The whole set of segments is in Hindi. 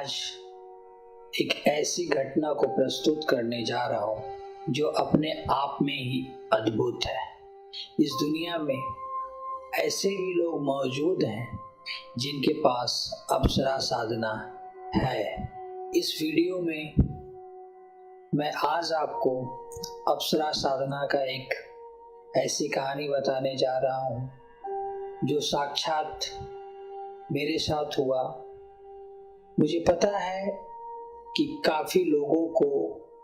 आज एक ऐसी घटना को प्रस्तुत करने जा रहा हूँ जो अपने आप में ही अद्भुत है। इस दुनिया में ऐसे भी लोग मौजूद हैं जिनके पास अप्सरा साधना है। इस वीडियो में मैं आज आपको अप्सरा साधना का एक ऐसी कहानी बताने जा रहा हूँ जो साक्षात मेरे साथ हुआ। मुझे पता है कि काफ़ी लोगों को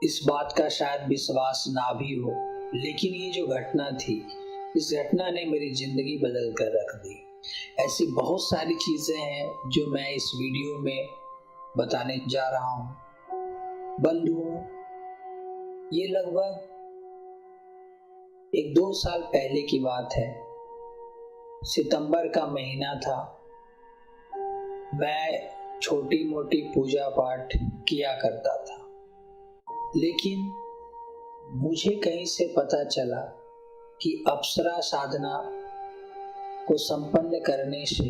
इस बात का शायद विश्वास ना भी हो, लेकिन ये जो घटना थी, इस घटना ने मेरी ज़िंदगी बदल कर रख दी। ऐसी बहुत सारी चीज़ें हैं जो मैं इस वीडियो में बताने जा रहा हूँ। बंधुओं, ये लगभग 1-2 साल पहले की बात है। सितंबर का महीना था। मैं छोटी मोटी पूजा पाठ किया करता था, लेकिन मुझे कहीं से पता चला कि अप्सरा साधना को संपन्न करने से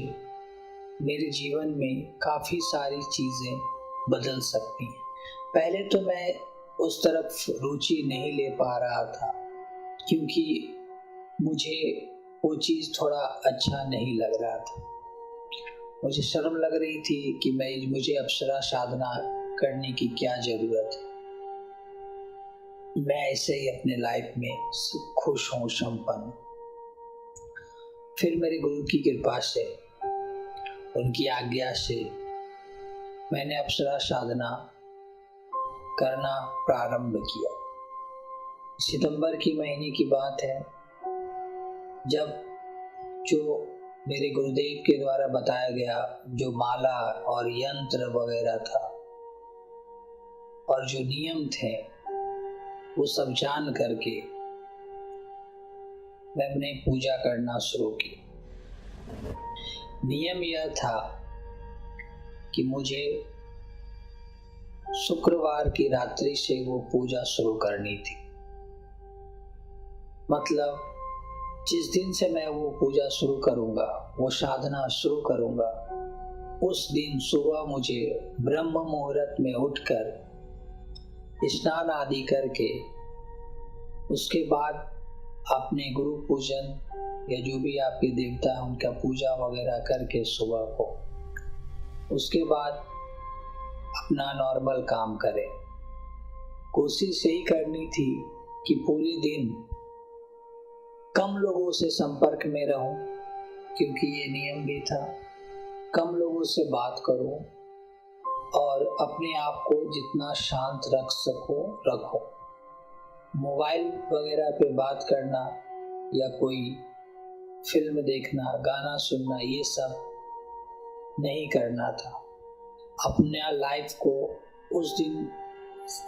मेरे जीवन में काफ़ी सारी चीज़ें बदल सकती हैं। पहले तो मैं उस तरफ रुचि नहीं ले पा रहा था क्योंकि मुझे वो चीज़ थोड़ा अच्छा नहीं लग रहा था। मुझे शर्म लग रही थी कि मुझे अप्सरा साधना करने की क्या ज़रूरत है। मैं ऐसे ही अपने लाइफ में खुश हूँ, संपन्न। फिर मेरे गुरु की कृपा से, उनकी आज्ञा से मैंने अप्सरा साधना करना प्रारंभ किया। सितंबर की महीने की बात है, जब जो मेरे गुरुदेव के द्वारा बताया गया जो माला और यंत्र वगैरह था और जो नियम थे, वो सब जान करके मैंने पूजा करना शुरू की। नियम यह था कि मुझे शुक्रवार की रात्रि से वो पूजा शुरू करनी थी। मतलब जिस दिन से मैं वो पूजा शुरू करूँगा, वो साधना शुरू करूँगा, उस दिन सुबह मुझे ब्रह्म मुहूर्त में उठकर स्नान आदि करके उसके बाद अपने गुरु पूजन या जो भी आपके देवता हैं उनका पूजा वगैरह करके सुबह को, उसके बाद अपना नॉर्मल काम करें। कोशिश यही करनी थी कि पूरे दिन कम लोगों से संपर्क में रहूं, क्योंकि ये नियम भी था। कम लोगों से बात करूं और अपने आप को जितना शांत रख सको रखो। मोबाइल वगैरह पे बात करना या कोई फिल्म देखना, गाना सुनना, ये सब नहीं करना था। अपने लाइफ को उस दिन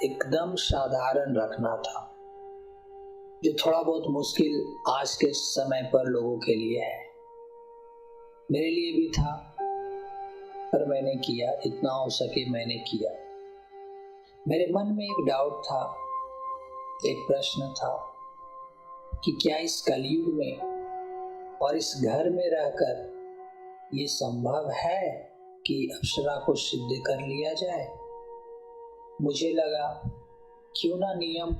एकदम साधारण रखना था, जो थोड़ा बहुत मुश्किल आज के समय पर लोगों के लिए है। मेरे लिए भी था, पर मैंने किया, इतना हो सके मैंने किया। मेरे मन में एक डाउट था, एक प्रश्न था कि क्या इस कलयुग में और इस घर में रहकर ये संभव है कि अप्सरा को सिद्ध कर लिया जाए। मुझे लगा क्यों ना नियम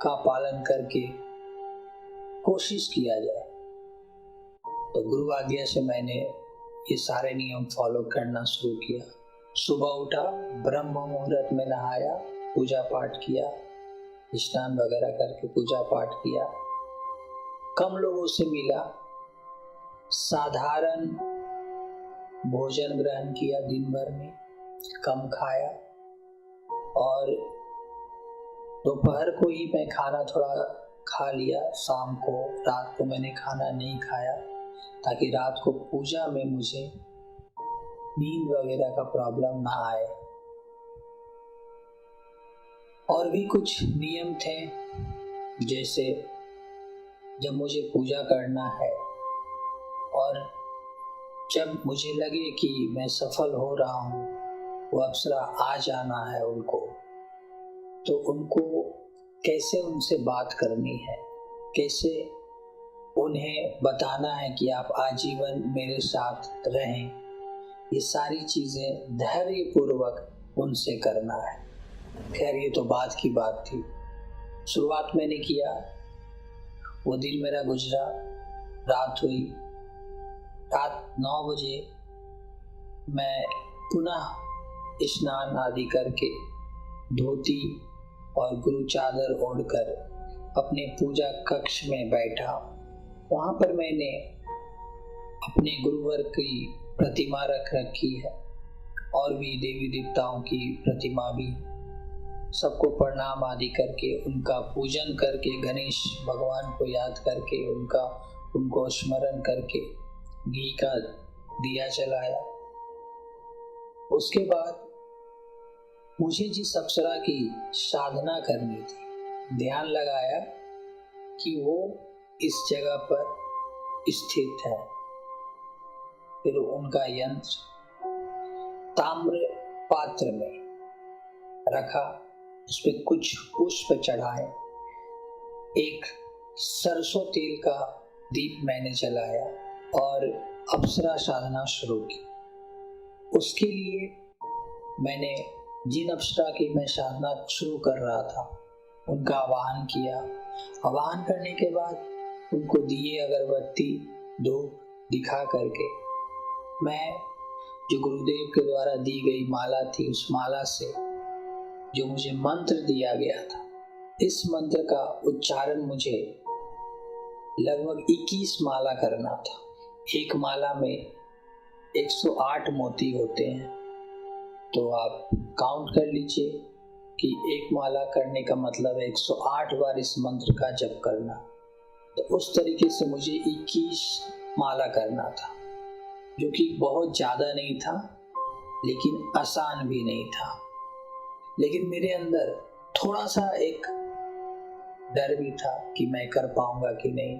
का पालन करके कोशिश किया जाए। तो गुरु आज्ञा से मैंने ये सारे नियम फॉलो करना शुरू किया। सुबह उठा, ब्रह्म मुहूर्त में नहाया, पूजा पाठ किया, स्नान वगैरह करके पूजा पाठ किया, कम लोगों से मिला, साधारण भोजन ग्रहण किया, दिन भर में कम खाया और दोपहर को ही मैं खाना थोड़ा खा लिया। शाम को, रात को मैंने खाना नहीं खाया ताकि रात को पूजा में मुझे नींद वगैरह का प्रॉब्लम ना आए। और भी कुछ नियम थे, जैसे जब मुझे पूजा करना है और जब मुझे लगे कि मैं सफल हो रहा हूँ, वो अप्सरा आ जाना है उनको, तो उनको कैसे उनसे बात करनी है, कैसे उन्हें बताना है कि आप आजीवन मेरे साथ रहें, ये सारी चीजें धैर्य पूर्वक उनसे करना है। खैर ये तो बात की बात थी। शुरुआत मैंने किया, वो दिन मेरा गुजरा, रात हुई, रात 9 बजे मैं पुनः स्नान आदि करके धोती और गुरु चादर ओढ़कर अपने पूजा कक्ष में बैठा। वहाँ पर मैंने अपने गुरुवर की प्रतिमा रख रखी है और भी देवी देवताओं की प्रतिमा भी। सबको प्रणाम आदि करके उनका पूजन करके गणेश भगवान को याद करके उनको स्मरण करके घी का दिया जलाया। उसके बाद मुझे जिस अप्सरा की साधना करनी थी, ध्यान लगाया कि वो इस जगह पर स्थित है। फिर उनका यंत्र ताम्र पात्र में रखा, उस पर कुछ पुष्प चढ़ाए, एक सरसों तेल का दीप मैंने जलाया और अप्सरा साधना शुरू की। उसके लिए मैंने जिन अप्सरा की मैं साधना शुरू कर रहा था उनका आवाहन किया। आवाहन करने के बाद उनको दिए अगरबत्ती धूप दिखा करके मैं जो गुरुदेव के द्वारा दी गई माला थी, उस माला से जो मुझे मंत्र दिया गया था, इस मंत्र का उच्चारण मुझे लगभग 21 माला करना था। एक माला में 108 मोती होते हैं, तो आप काउंट कर लीजिए कि एक माला करने का मतलब है 108 बार इस मंत्र का जप करना। तो उस तरीके से मुझे 21 माला करना था, जो कि बहुत ज़्यादा नहीं था लेकिन आसान भी नहीं था। लेकिन मेरे अंदर थोड़ा सा एक डर भी था कि मैं कर पाऊंगा कि नहीं,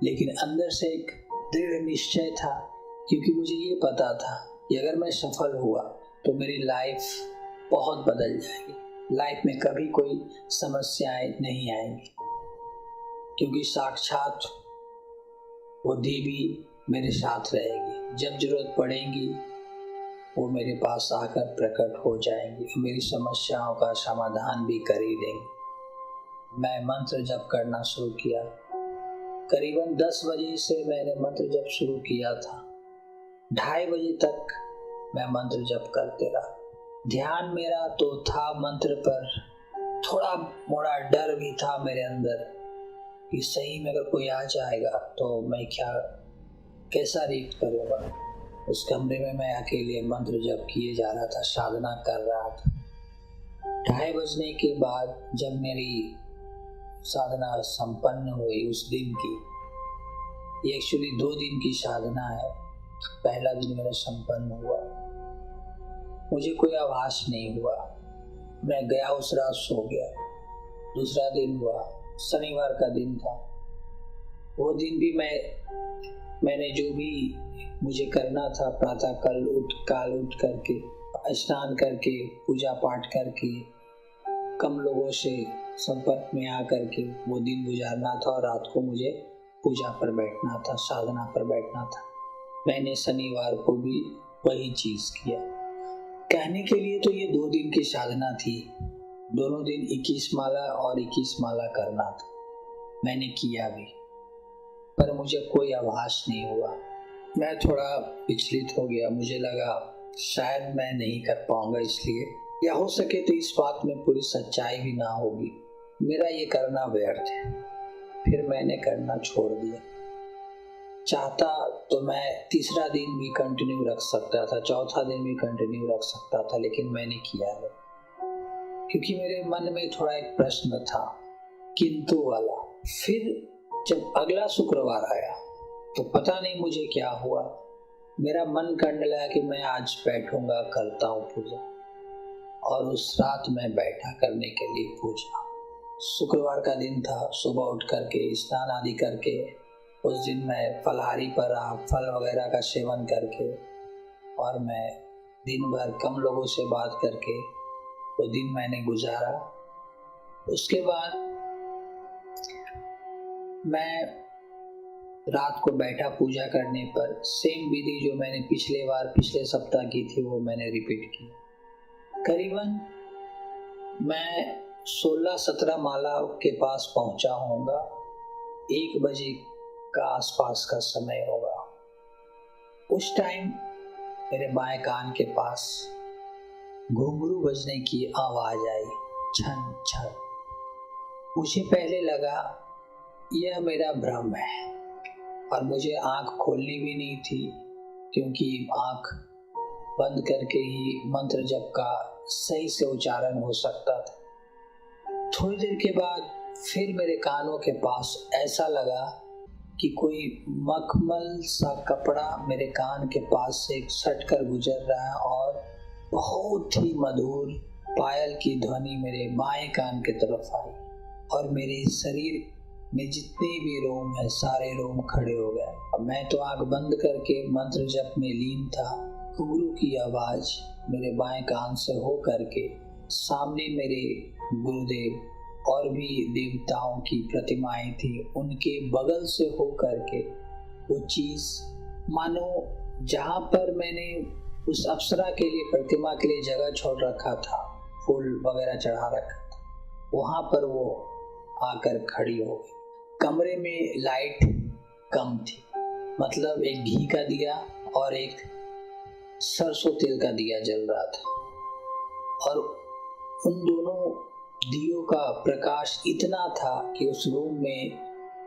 लेकिन अंदर से एक दृढ़ निश्चय था, क्योंकि मुझे ये पता था कि अगर मैं सफल हुआ तो मेरी लाइफ बहुत बदल जाएगी, लाइफ में कभी कोई समस्याएं नहीं आएंगी, क्योंकि साक्षात वो देवी मेरे साथ रहेगी। जब जरूरत पड़ेगी वो मेरे पास आकर प्रकट हो जाएंगी, मेरी समस्याओं का समाधान भी कर ही देंगी। मैं मंत्र जप करना शुरू किया। करीबन 10 बजे से मैंने मंत्र जप शुरू किया था। 2:30 बजे तक मैं मंत्र जप करते रहा। ध्यान मेरा तो था मंत्र पर, थोड़ा मोड़ा डर भी था मेरे अंदर कि सही में अगर कोई आ जाएगा तो मैं कैसा रिएक्ट करूँगा। उस कमरे में मैं अकेले मंत्र जप किए जा रहा था, साधना कर रहा था। 2:30 बजने के बाद जब मेरी साधना संपन्न हुई उस दिन की, ये एक्चुअली 2 दिन की साधना है, पहला दिन मेरा संपन्न हुआ, मुझे कोई आभास नहीं हुआ। मैं गया उस रात सो गया। दूसरा दिन हुआ, शनिवार का दिन था। वो दिन भी मैंने जो भी मुझे करना था, प्रातः काल उठ करके स्नान करके पूजा पाठ करके कम लोगों से संपर्क में आकर के वो दिन गुजारना था और रात को मुझे पूजा पर बैठना था, साधना पर बैठना था। मैंने शनिवार को भी वही चीज किया। कहने के लिए तो ये 2 दिन की साधना थी, दोनों दिन 21 माला और 21 माला करना था। मैंने किया भी, पर मुझे कोई आभास नहीं हुआ। मैं थोड़ा विचलित हो गया, मुझे लगा शायद मैं नहीं कर पाऊंगा, इसलिए या हो सके तो इस बात में पूरी सच्चाई भी ना होगी, मेरा ये करना व्यर्थ है। फिर मैंने करना छोड़ दिया। चाहता तो मैं तीसरा दिन भी कंटिन्यू रख सकता था, चौथा दिन भी कंटिन्यू रख सकता था, लेकिन मैंने किया नहीं, क्योंकि मेरे मन में थोड़ा एक प्रश्न था, किंतु वाला। फिर जब अगला शुक्रवार आया तो पता नहीं मुझे क्या हुआ, मेरा मन करने लगा कि मैं आज बैठूंगा, करता हूँ पूजा, और उस रात मैं बैठा करने के लिए पूजा। शुक्रवार का दिन था, सुबह उठ करके स्नान आदि करके उस दिन मैं फलाहारी पर रहा, फल वगैरह का सेवन करके, और मैं दिन भर कम लोगों से बात करके वो दिन मैंने गुजारा। उसके बाद मैं रात को बैठा पूजा करने पर सेम विधि जो मैंने पिछले सप्ताह की थी वो मैंने रिपीट की। करीबन मैं 16-17 माला के पास पहुंचा होऊंगा। 1 बजे का आसपास का समय होगा। उस टाइम मेरे बाएं कान के पास घुंघरू बजने की आवाज आई, छन छन। मुझे पहले लगा यह मेरा भ्रम है और मुझे आंख खोलनी भी नहीं थी, क्योंकि आंख बंद करके ही मंत्र जप का सही से उच्चारण हो सकता था। थोड़ी देर के बाद फिर मेरे कानों के पास ऐसा लगा कि कोई मखमल सा कपड़ा मेरे कान के पास से सट कर गुजर रहा है और बहुत ही मधुर पायल की ध्वनि मेरे बाएं कान की तरफ आई और मेरे शरीर में जितने भी रोम है सारे रोम खड़े हो गए। अब मैं तो आंख बंद करके मंत्र जप में लीन था। घुंघरू की आवाज मेरे बाएं कान से हो करके सामने मेरे गुरुदेव और भी देवताओं की प्रतिमाएं थी, उनके बगल से हो करके वो चीज मानो जहां पर मैंने उस अप्सरा के लिए प्रतिमा के लिए जगह छोड़ रखा था, फूल वगैरह चढ़ा रखा था, वहां पर वो आकर खड़ी हो गई। कमरे में लाइट कम थी, मतलब एक घी का दिया और एक सरसों तेल का दिया जल रहा था और उन दोनों दियों का प्रकाश इतना था कि उस रूम में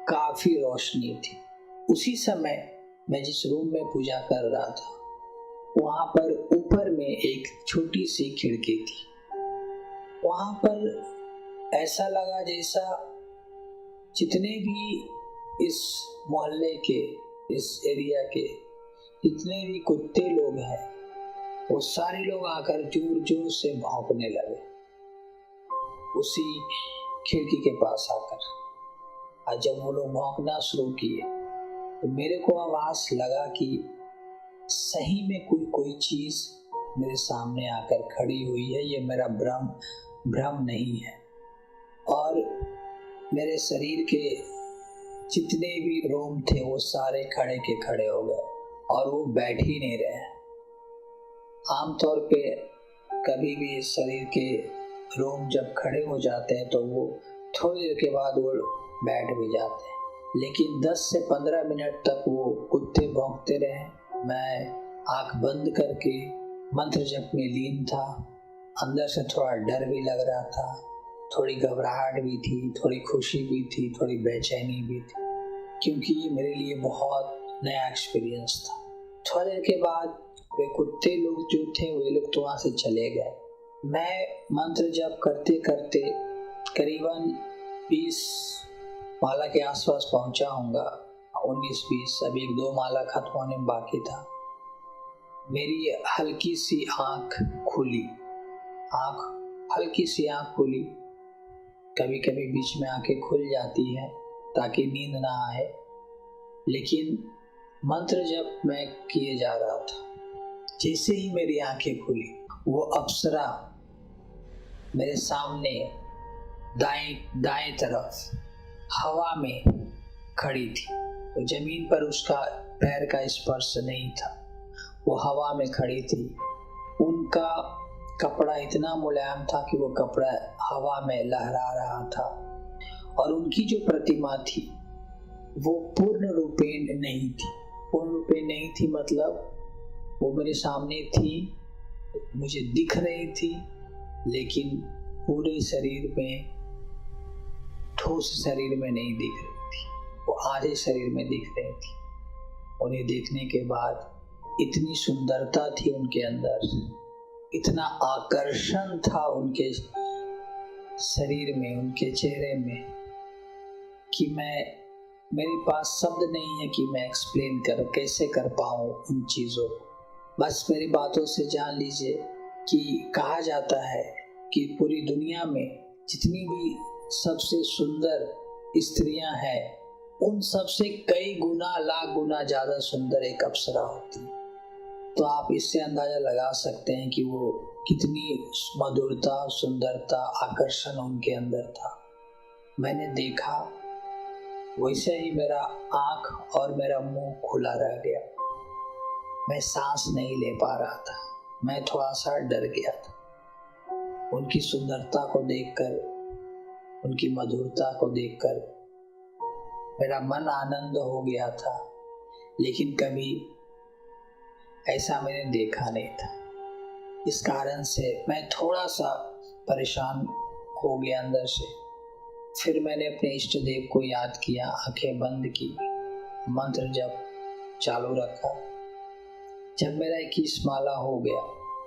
काफी रोशनी थी। उसी समय मैं जिस रूम में पूजा कर रहा था वहां पर ऊपर में एक छोटी सी खिड़की थी। वहां पर ऐसा लगा जैसा जितने भी इस मोहल्ले के, इस एरिया के जितने भी कुत्ते लोग हैं वो सारे लोग आकर जोर जोर से भौंकने लगे उसी खिड़की के पास आकर। और जब वो लोग भौंकना शुरू किए तो मेरे को आवाज लगा कि सही में कोई चीज मेरे सामने आकर खड़ी हुई है, ये मेरा भ्रम नहीं है। और मेरे शरीर के जितने भी रोम थे वो सारे खड़े के खड़े हो गए और वो बैठ ही नहीं रहे। आमतौर पे कभी भी शरीर के रोम जब खड़े हो जाते हैं तो वो थोड़ी देर के बाद वो बैठ भी जाते हैं, लेकिन 10 से 15 मिनट तक वो कुत्ते भौंकते रहे। मैं आंख बंद करके मंत्र जप में लीन था। अंदर से थोड़ा डर भी लग रहा था, थोड़ी घबराहट भी थी, थोड़ी खुशी भी थी, थोड़ी बेचैनी भी थी, क्योंकि ये मेरे लिए बहुत नया एक्सपीरियंस था। थोड़ी देर के बाद वे कुत्ते लोग जो थे वे लोग तो वहाँ से चले गए। मैं मंत्र जप करते करते करीबन 20 माला के आसपास पहुंचा होऊंगा, 19-20, अभी 1-2 माला खत्म होने में बाकी था। मेरी हल्की सी आंख खुली। कभी कभी बीच में आंखें खुल जाती है ताकि नींद ना आए, लेकिन मंत्र जप मैं किए जा रहा था। जैसे ही मेरी आंखें खुली वो अप्सरा मेरे सामने दाएं तरफ हवा में खड़ी थी। तो जमीन पर उसका पैर का स्पर्श नहीं था, वो हवा में खड़ी थी। उनका कपड़ा इतना मुलायम था कि वो कपड़ा हवा में लहरा रहा था और उनकी जो प्रतिमा थी वो पूर्ण रूपेण नहीं थी, मतलब वो मेरे सामने थी, मुझे दिख रही थी, लेकिन पूरे शरीर में, ठोस शरीर में नहीं दिख रही थी, वो आधे शरीर में दिख रही थी। उन्हें देखने के बाद इतनी सुंदरता थी उनके अंदर, इतना आकर्षण था उनके शरीर में, उनके चेहरे में, कि मेरे पास शब्द नहीं है कि मैं एक्सप्लेन कैसे कर पाऊँ उन चीज़ों को। बस मेरी बातों से जान लीजिए कि कहा जाता है कि पूरी दुनिया में जितनी भी सबसे सुंदर स्त्रियां हैं उन सबसे कई गुना, लाख गुना ज़्यादा सुंदर एक अप्सरा होती है। तो आप इससे अंदाजा लगा सकते हैं कि वो कितनी मधुरता, सुंदरता, आकर्षण उनके अंदर था। मैंने देखा वैसे ही मेरा आँख और मेरा मुंह खुला रह गया। मैं सांस नहीं ले पा रहा था। मैं थोड़ा सा डर गया था। उनकी सुंदरता को देखकर, उनकी मधुरता को देखकर मेरा मन आनंद हो गया था, लेकिन कभी ऐसा मैंने देखा नहीं था। इस कारण से मैं थोड़ा सा परेशान हो गया अंदर से। फिर मैंने अपने इष्ट देव को याद किया, आंखें बंद की, मंत्र जप चालू रखा। जब मेरा 21 माला हो गया,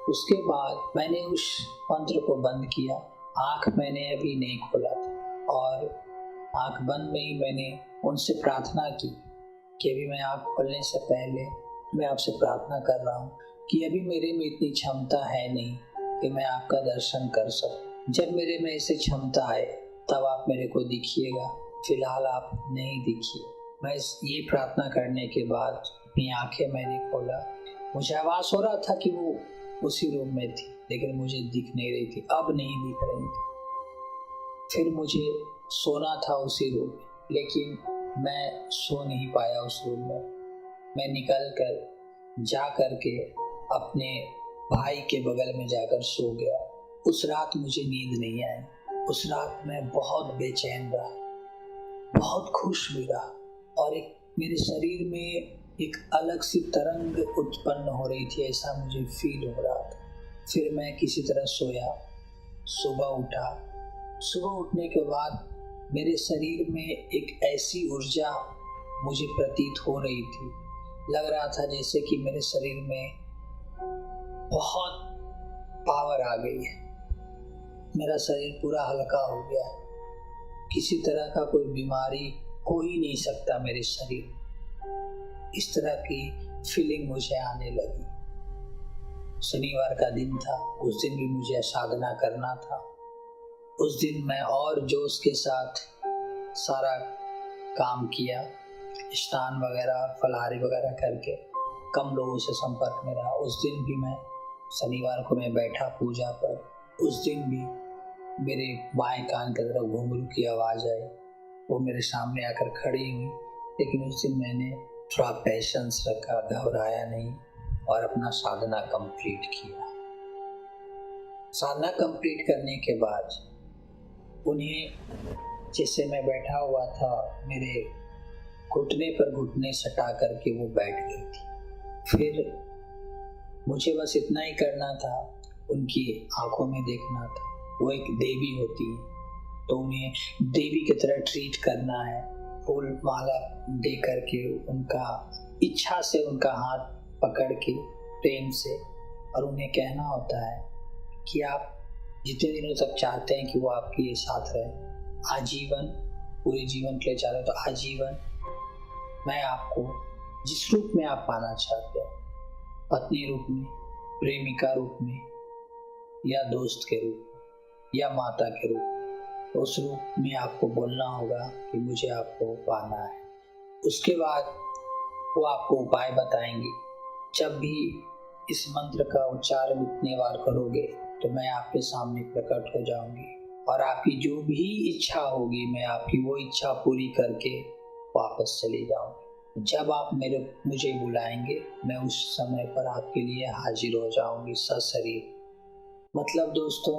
उसके बाद मैंने उस मंत्र को बंद किया। आंख मैंने अभी नहीं खोला था और आंख बंद में ही मैंने उनसे प्रार्थना की कि अभी मैं आंख खोलने से पहले मैं आपसे प्रार्थना कर रहा हूँ कि अभी मेरे में इतनी क्षमता है नहीं कि मैं आपका दर्शन कर सकूं। जब मेरे में ऐसी क्षमता आए तब आप मेरे को दिखिएगा, फिलहाल आप नहीं दिखिए। मैं ये प्रार्थना करने के बाद अपनी आंखें मैंने खोला। मुझे आवाज हो रहा था कि वो उसी रूम में थी, लेकिन मुझे दिख नहीं रही थी, अब नहीं दिख रही थी। फिर मुझे सोना था उसी रूम में, लेकिन मैं सो नहीं पाया उस रूम में। मैं निकल कर जा कर के अपने भाई के बगल में जाकर सो गया। उस रात मुझे नींद नहीं आई। उस रात मैं बहुत बेचैन रहा, बहुत खुश भी रहा और एक मेरे शरीर में एक अलग सी तरंग उत्पन्न हो रही थी, ऐसा मुझे फील हो रहा था। फिर मैं किसी तरह सोया, सुबह उठा। सुबह उठने के बाद मेरे शरीर में एक ऐसी ऊर्जा मुझे प्रतीत हो रही थी, लग रहा था जैसे कि मेरे शरीर में बहुत पावर आ गई है। मेरा शरीर पूरा हल्का हो गया है। किसी तरह का कोई बीमारी हो ही नहीं सकता मेरे शरीर में। इस तरह की फीलिंग मुझे आने लगी। शनिवार का दिन था, उस दिन भी मुझे साधना करना था। उस दिन मैं और जोश के साथ सारा काम किया, स्नान वगैरह फलाहारी वगैरह करके कम लोगों से संपर्क में रहा। उस दिन भी मैं शनिवार को मैं बैठा पूजा पर। उस दिन भी मेरे बाएं कान की तरफ घुंघरू की आवाज़ आई। वो मेरे सामने आकर खड़ी हुई, लेकिन उस दिन मैंने थोड़ा पेशेंस रखा, घबराया नहीं और अपना साधना कंप्लीट किया। साधना कंप्लीट करने के बाद उन्हें, जैसे मैं बैठा हुआ था, मेरे घुटने पर घुटने सटा करके वो बैठ गई थी। फिर मुझे बस इतना ही करना था, उनकी आंखों में देखना था। वो एक देवी होती है, तो उन्हें देवी की तरह ट्रीट करना है। फूल माला दे करके उनका इच्छा से उनका हाथ पकड़ के प्रेम से, और उन्हें कहना होता है कि आप जितने दिनों तक चाहते हैं कि वो आपके साथ रहे, आजीवन, पूरे जीवन के लिए चाहते हैं तो आजीवन मैं आपको जिस रूप में आप पाना चाहते हैं, पत्नी रूप में, प्रेमिका रूप में, या दोस्त के रूप में, या माता के रूप में, उस रूप में आपको बोलना होगा कि मुझे आपको पाना है। उसके बाद वो आपको उपाय बताएंगी। जब भी इस मंत्र का उच्चारण इतने बार करोगे तो मैं आपके सामने प्रकट हो जाऊंगी और आपकी जो भी इच्छा होगी मैं आपकी वो इच्छा पूरी करके वापस चली जाऊंगी। जब आप मुझे बुलाएंगे मैं उस समय पर आपके लिए हाजिर हो जाऊंगी सशरीर। मतलब दोस्तों,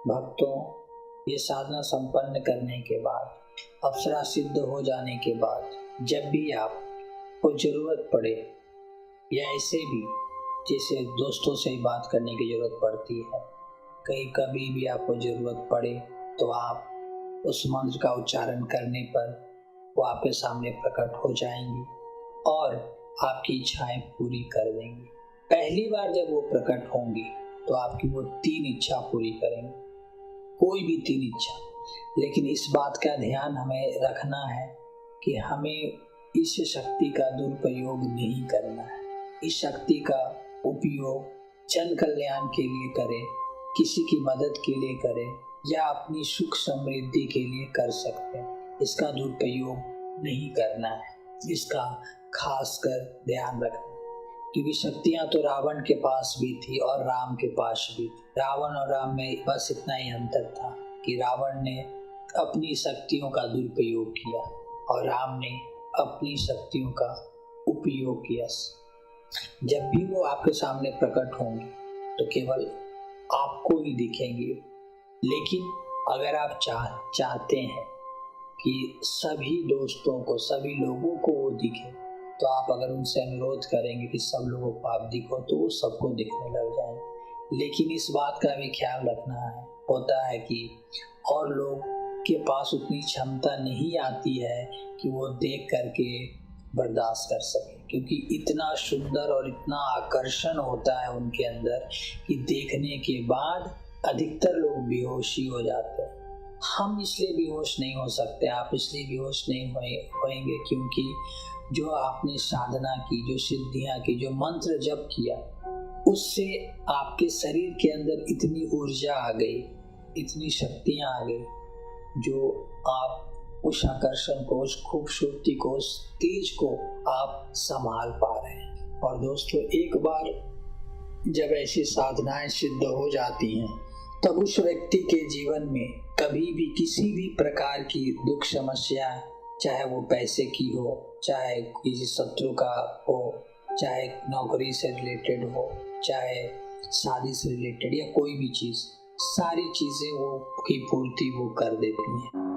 भक्तों, ये साधना संपन्न करने के बाद, अप्सरा सिद्ध हो जाने के बाद, जब भी आपको जरूरत पड़े, या ऐसे भी जैसे दोस्तों से बात करने की जरूरत पड़ती है, कहीं कभी भी आपको जरूरत पड़े तो आप उस मंत्र का उच्चारण करने पर वो आपके सामने प्रकट हो जाएंगी और आपकी इच्छाएं पूरी कर देंगी। पहली बार जब वो प्रकट होंगी तो आपकी वो 3 इच्छा पूरी करेंगे, कोई भी 3 इच्छा। लेकिन इस बात का ध्यान हमें रखना है कि हमें इस शक्ति का दुरुपयोग नहीं करना है। इस शक्ति का उपयोग जन कल्याण के लिए करें, किसी की मदद के लिए करें, या अपनी सुख समृद्धि के लिए कर सकते हैं। इसका दुरुपयोग नहीं करना है, इसका खासकर ध्यान रखना। क्योंकि शक्तियां तो रावण के पास भी थी और राम के पास भी थी। रावण और राम में बस इतना ही अंतर था कि रावण ने अपनी शक्तियों का दुरुपयोग किया और राम ने अपनी शक्तियों का उपयोग किया। जब भी वो आपके सामने प्रकट होंगे तो केवल आपको ही दिखेंगे, लेकिन अगर आप चाहते हैं कि सभी दोस्तों को, सभी लोगों को वो दिखे, तो आप अगर उनसे अनुरोध करेंगे कि सब लोगों को आप दिखो, तो वो सबको दिखने लग जाएंगे। लेकिन इस बात का भी ख्याल रखना है, होता है कि और लोग के पास उतनी क्षमता नहीं आती है कि वो देख करके बर्दाश्त कर सके, क्योंकि इतना सुंदर और इतना आकर्षण होता है उनके अंदर कि देखने के बाद अधिकतर लोग बेहोशी हो जाते हैं। हम इसलिए बेहोश नहीं हो सकते, आप इसलिए बेहोश नहीं होएंगे क्योंकि जो आपने साधना की, जो सिद्धियां की, जो मंत्र जप किया, उससे आपके शरीर के अंदर इतनी ऊर्जा आ गई, इतनी शक्तियां आ गई, जो आप उस आकर्षण को, उस खूबसूरती को, उस तेज को आप संभाल पा रहे हैं। और दोस्तों, एक बार जब ऐसी साधनाएं सिद्ध हो जाती हैं, तब उस व्यक्ति के जीवन में कभी भी किसी भी प्रकार की दुख समस्या, चाहे वो पैसे की हो, चाहे किसी शत्रु का हो, चाहे नौकरी से रिलेटेड हो, चाहे शादी से रिलेटेड या कोई भी चीज़, सारी चीज़ें वो की पूर्ति वो कर देती हैं।